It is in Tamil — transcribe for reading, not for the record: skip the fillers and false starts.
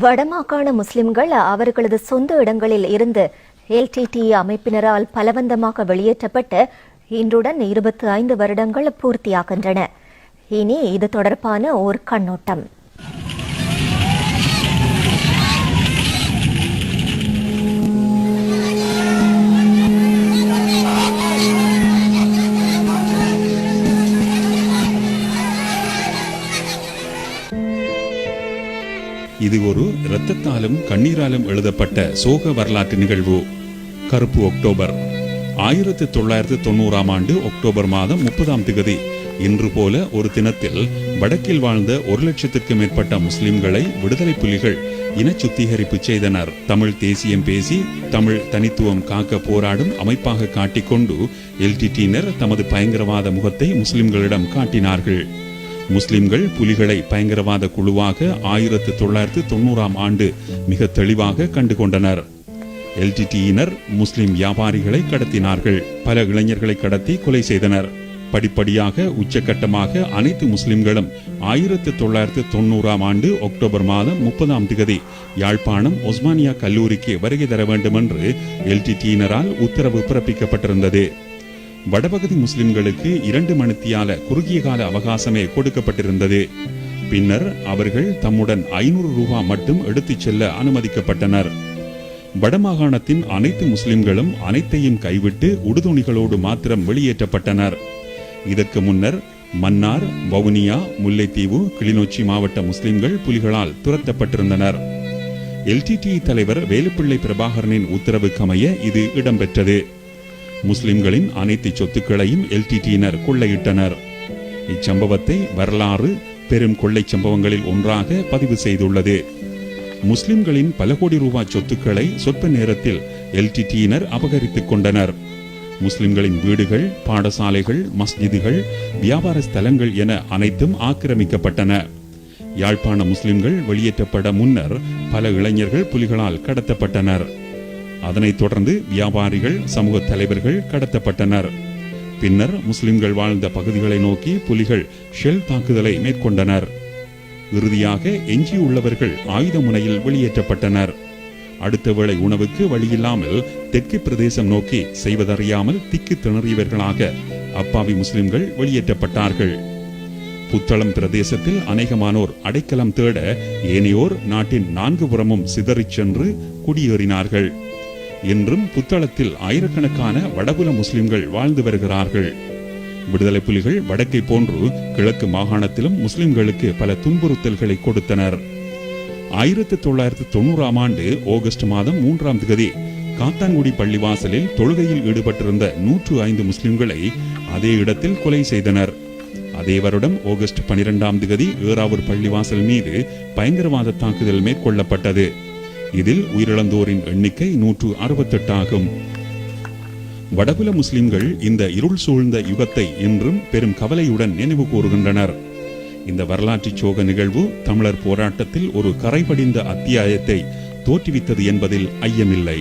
வடமாகாண முஸ்லிம்கள் அவர்களது சொந்த இடங்களில் இருந்து LTTE அமைப்பினரால் பலவந்தமாக வெளியேற்றப்பட்டு இன்றுடன் 25 வருடங்கள் பூர்த்தியாகின்றன. இனி இது தொடர்பான ஓர் கண்ணோட்டம். இது ஒரு இரத்தத்தாலும் கண்ணீராலும் எழுதப்பட்ட சோக வரலாற்று நிகழ்வு. கருப்பு அக்டோபர் 1990 ஆண்டு அக்டோபர் மாதம் 30ஆம் தேதி இன்று போல ஒரு தினத்தில் வடக்கில் வாழ்ந்த 1 லட்சத்திற்கும் மேற்பட்ட முஸ்லிம்களை விடுதலை புலிகள் இன சுத்திகரிப்பு செய்தனர். தமிழ் தேசியம் பேசி தமிழ் தனித்துவம் காக்க போராடும் அமைப்பாக காட்டிக்கொண்டு LTTயினர் தமது பயங்கரவாத முகத்தை முஸ்லிம்களிடம் காட்டினார்கள். முஸ்லிம்கள் புலிகளை பயங்கரவாத குழுவாக 1990ஆம் ஆண்டு மிக தெளிவாக கண்டுகொண்டனர். LTTயினர் முஸ்லிம் வியாபாரிகளை கடத்தினார்கள். பல இளைஞர்களை கடத்தி கொலை செய்தனர். படிப்படியாக உச்சகட்டமாக அனைத்து முஸ்லிம்களும் 1990ஆம் ஆண்டு அக்டோபர் மாதம் 30ஆம் தேதி யாழ்ப்பாணம் ஒஸ்மானியா கல்லூரிக்கு வருகை தர வேண்டும் என்று LTTயினரால் உத்தரவு பிறப்பிக்கப்பட்டிருந்தது. வடபகுதி முஸ்லிம்களுக்கு 2 மணித்தியால குறுகிய கால அவகாசமே கொடுக்கப்பட்டிருந்தது. பின்னர் அவர்கள் தம்முடன் 500 ரூபாய் மட்டும் எடுத்துச் செல்ல அனுமதிக்கப்பட்டனர். வடமாகாணத்தின் அனைத்து முஸ்லிம்களும் அனைத்தையும் கைவிட்டு உடுதுணிகளோடு மாத்திரம் வெளியேற்றப்பட்டனர். இதற்கு முன்னர் மன்னார், வவுனியா, முல்லைத்தீவு, கிளிநொச்சி மாவட்ட முஸ்லிம்கள் புலிகளால் துரத்தப்பட்டிருந்தனர். LTTE தலைவர் வேலுப்பிள்ளை பிரபாகரனின் உத்தரவுக்கமைய இது இடம்பெற்றது. முஸ்லிம்களின் அனைத்து சொத்துக்களையும் LTTயினர் கொள்ளையிட்டனர். இச்சம்பவத்தை வரலாறு பெரும் கொள்ளை சம்பவங்களில் ஒன்றாக பதிவு செய்துள்ளது. முஸ்லிம்களின் பல கோடி ரூபாய் சொத்துக்களை சொற்ப நேரத்தில் LTTயினர் அபகரித்துக் கொண்டனர். முஸ்லிம்களின் வீடுகள், பாடசாலைகள், மஸ்ஜிதுகள், வியாபார ஸ்தலங்கள் என அனைத்தும் ஆக்கிரமிக்கப்பட்டன. யாழ்ப்பாண முஸ்லிம்கள் வெளியேற்றப்பட முன்னர் பல இளைஞர்கள் புலிகளால் கடத்தப்பட்டனர். அதனைத் தொடர்ந்து வியாபாரிகள், சமூக தலைவர்கள் கடத்தப்பட்டனர். பின்னர் முஸ்லிம்கள் வாழ்ந்த பகுதிகளை நோக்கி புலிகள் ஷெல் தாக்குதலை மேற்கொண்டனர். இறுதியாக எஞ்சியுள்ளவர்கள் ஆயுத முனையில் வெளியேற்றப்பட்டனர். அடுத்த வேளை உணவுக்கு வழியில்லாமல் தெற்கு பிரதேசம் நோக்கி செய்வதறியாமல் திக்கு திணறியவர்களாக அப்பாவி முஸ்லிம்கள் வெளியேற்றப்பட்டார்கள். புத்தளம் பிரதேசத்தில் அநேகமானோர் அடைக்கலம் தேட ஏனையோர் நாட்டின் 4 புறமும் சிதறிச் சென்று குடியேறினார்கள். இன்றும் புத்தளத்தில் ஆயிரக்கணக்கான வடபுல முஸ்லிம்கள் வாழ்ந்து வருகிறார்கள். விடுதலை புலிகள் வடக்கை போன்று கிழக்கு மாகாணத்திலும் முஸ்லிம்களுக்கு பல துன்புறுத்தல்களை கொடுத்தனர். 1990ஆம் ஆண்டு ஆகஸ்ட் மாதம் 3ஆம் தேதி காத்தான்குடி பள்ளிவாசலில் தொழுகையில் ஈடுபட்டிருந்த 105 முஸ்லிம்களை அதே இடத்தில் கொலை செய்தனர். அதே வருடம் ஆகஸ்ட் 12ஆம் தேதி ஏறாவூர் பள்ளிவாசல் மீது பயங்கரவாத தாக்குதல் மேற்கொள்ளப்பட்டது. இதில் உயிரிழந்தோரின் எண்ணிக்கை 168 ஆகும். வடபுல முஸ்லிம்கள் இந்த இருள் சூழ்ந்த யுகத்தை இன்றும் பெரும் கவலையுடன் நினைவு கூறுகின்றனர். இந்த வரலாற்று சோக நிகழ்வு தமிழர் போராட்டத்தில் ஒரு கரைபடிந்த அத்தியாயத்தை தோற்றுவித்தது என்பதில் ஐயமில்லை.